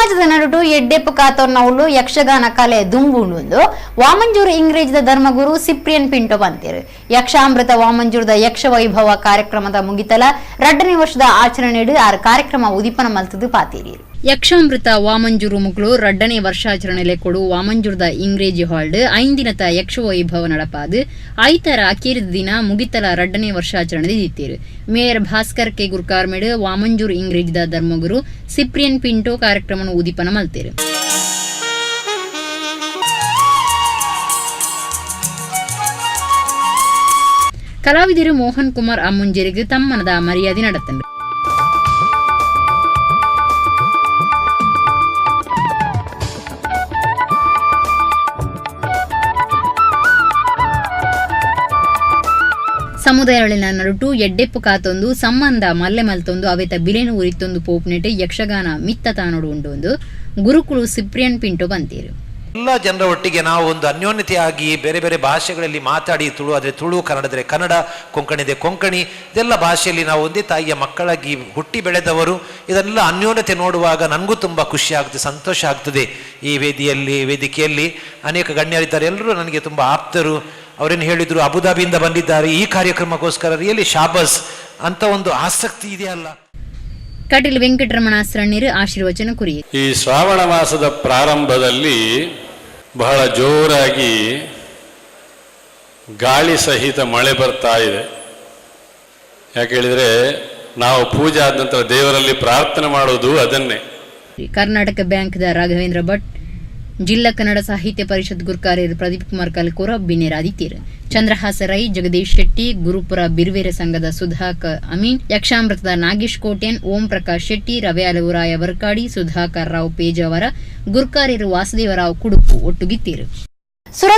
ಸಮಾಜದ ನಡುಟು ಎಡ್ಡೆಪ್ಪು ಕಾತೋರ್ನವುಲು ಯಕ್ಷಗಾನ ಕಲೆ ದುಂಬುಂಡು ವಾಮಂಜೂರು ಇಂಗ್ರೇಜದ ಧರ್ಮಗುರು ಸಿಪ್ರಿಯನ್ ಪಿಂಟೋ ಬಂತಿರು. ಯಕ್ಷಾಮೃತ ವಾಮಂಜೂರದ ಯಕ್ಷ ವೈಭವ ಕಾರ್ಯಕ್ರಮದ ಮುಗಿತಲ 2ನೇ ವರ್ಷದ ಆಚರಣೆ ಕಾರ್ಯಕ್ರಮ ಉದಿಪನ ಮಲ್ತದು ಪಾತೀರಿ. ಯಕ್ಷಾಮೃತ ವಾಮಂಜೂರು ಮುಕ್ಳು 2ನೇ ವರ್ಷಾಚರಣೆಲೆ ಕೊಡು ವಾಮಂಜೂರದ ಇಂಗ್ರೇಜಿ ಹಾಲ್ಡ್ 5 ದಿನದ ಯಕ್ಷ ವೈಭವ ನಡಪಾದು ಐತರ ಅಕೇರಿದ ದಿನ ಮುಗಿತಲ 2ನೇ ವರ್ಷಾಚರಣೆ ದಿತ್ತೀರು. Mayor Bhaskar K ಗುರ್ಕಾರ್ಮೇಡ್ Vamanjoor ಇಂಗ್ರೇಜಿದ ಧರ್ಮಗುರು Cyprian Pinto ಕಾರ್ಯಕ್ರಮ ಉದಿಪನ ಮಲ್ತೇರು. ಕಲಾವಿದರು ಮೋಹನ್ ಕುಮಾರ್ ಅಮ್ಮುಂಜೇರಿಗೆ ತಮ್ಮನದ ಮರ್ಯಾದೆ ನಡೆತಂದ್ರು. ಸಮುದಾಯಗಳ ನಡುಟು ಎಡ್ಡೆಪ್ಪು ಕಾತೊಂದು ಸಂಬಂಧ ಮಲ್ಲೆ ಮಲ್ತೊಂದು ಅವೆತ ಬಿಲೆನು ಉರಿತೊಂದು ಪೋಪ್ನೆಟೆ ಯಕ್ಷಗಾನ ಮಿತ್ತ ತಾನೋಡು ಉಂಡು ಗುರುಕುಳು ಸಿಪ್ರಿಯನ್ ಪಿಂಟೋ ಬಂತೀರು. ಎಲ್ಲ ಜನರ ಒಟ್ಟಿಗೆ ನಾವು ಒಂದು ಅನ್ಯೋನ್ಯತೆಯಾಗಿ ಬೇರೆ ಬೇರೆ ಭಾಷೆಗಳಲ್ಲಿ ಮಾತಾಡಿ ತುಳು ಕನ್ನಡದರೆ ಕನ್ನಡ, ಕೊಂಕಣಿದೆ ಕೊಂಕಣಿ, ಇದೆಲ್ಲ ಭಾಷೆಯಲ್ಲಿ ನಾವು ಒಂದೇ ತಾಯಿಯ ಮಕ್ಕಳಾಗಿ ಹುಟ್ಟಿ ಬೆಳೆದವರು. ಇದೆಲ್ಲ ಅನ್ಯೋನ್ಯತೆ ನೋಡುವಾಗ ನನಗೂ ತುಂಬ ಖುಷಿ ಆಗ್ತದೆ, ಸಂತೋಷ ಆಗ್ತದೆ. ಈ ವೇದಿಕೆಯಲ್ಲಿ ಅನೇಕ ಗಣ್ಯರಿದ್ದಾರೆ, ಎಲ್ಲರೂ ನನಗೆ ತುಂಬ ಆಪ್ತರು. ಅವರೇನು ಹೇಳಿದ್ರು, ಅಬುದಾಬಿಯಿಂದ ಬಂದಿದ್ದಾರೆ ಈ ಕಾರ್ಯಕ್ರಮಕ್ಕೋಸ್ಕರ, ರಿಯಲಿ ಶಾಬಸ್ ಅಂತ ಒಂದು ಆಸಕ್ತಿ ಇದೆಯಲ್ಲ. ಕಟೀಲ್ ವೆಂಕಟರಮಣ ಸರಣಿರು ಆಶೀರ್ವಚನ ಕುರಿ. ಈ ಶ್ರಾವಣ ಮಾಸದ ಪ್ರಾರಂಭದಲ್ಲಿ ಬಹಳ ಜೋರಾಗಿ ಗಾಳಿ ಸಹಿತ ಮಳೆ ಬರ್ತಾ ಇದೆ. ಯಾಕೆ ಹೇಳಿದ್ರೆ ನಾವು ಪೂಜೆ ಆದ ನಂತರ ದೇವರಲ್ಲಿ ಪ್ರಾರ್ಥನೆ ಮಾಡೋದು ಅದನ್ನೇ. ಕರ್ನಾಟಕ ಬ್ಯಾಂಕ್ದ ರಾಘವೇಂದ್ರ ಭಟ್, ಜಿಲ್ಲಾ ಕನ್ನಡ ಸಾಹಿತ್ಯ ಪರಿಷತ್ ಗುರುಕಾರ್ಯರು ಪ್ರದೀಪ್ ಕುಮಾರ್ ಕಲ್ಕೋರ ಬಿನ್ನೇರಾದಿತ್ಯರು, ಚಂದ್ರಹಾಸ ರೈ, ಜಗದೀಶ್ ಶೆಟ್ಟಿ, ಗುರುಪುರ ಬಿರ್ವೇರೆ ಸಂಘದ ಸುಧಾಕರ್ ಅಮೀನ್, ಯಕ್ಷಾಮೃತದ ನಾಗೇಶ್ ಕೋಟ್ಯನ್, ಓಂ ಪ್ರಕಾಶ್ ಶೆಟ್ಟಿ, ರವ್ಯಾಲುರಾಯ ವರ್ಕಾಡಿ, ಸುಧಾಕರ್ ರಾವ್ ಪೇಜಾವರ, ಗುರುಕಾರ್ಯರು ವಾಸುದೇವರಾವ್ ಕುಡುಪು ಒಟ್ಟುಗಿತ್ತೀರು.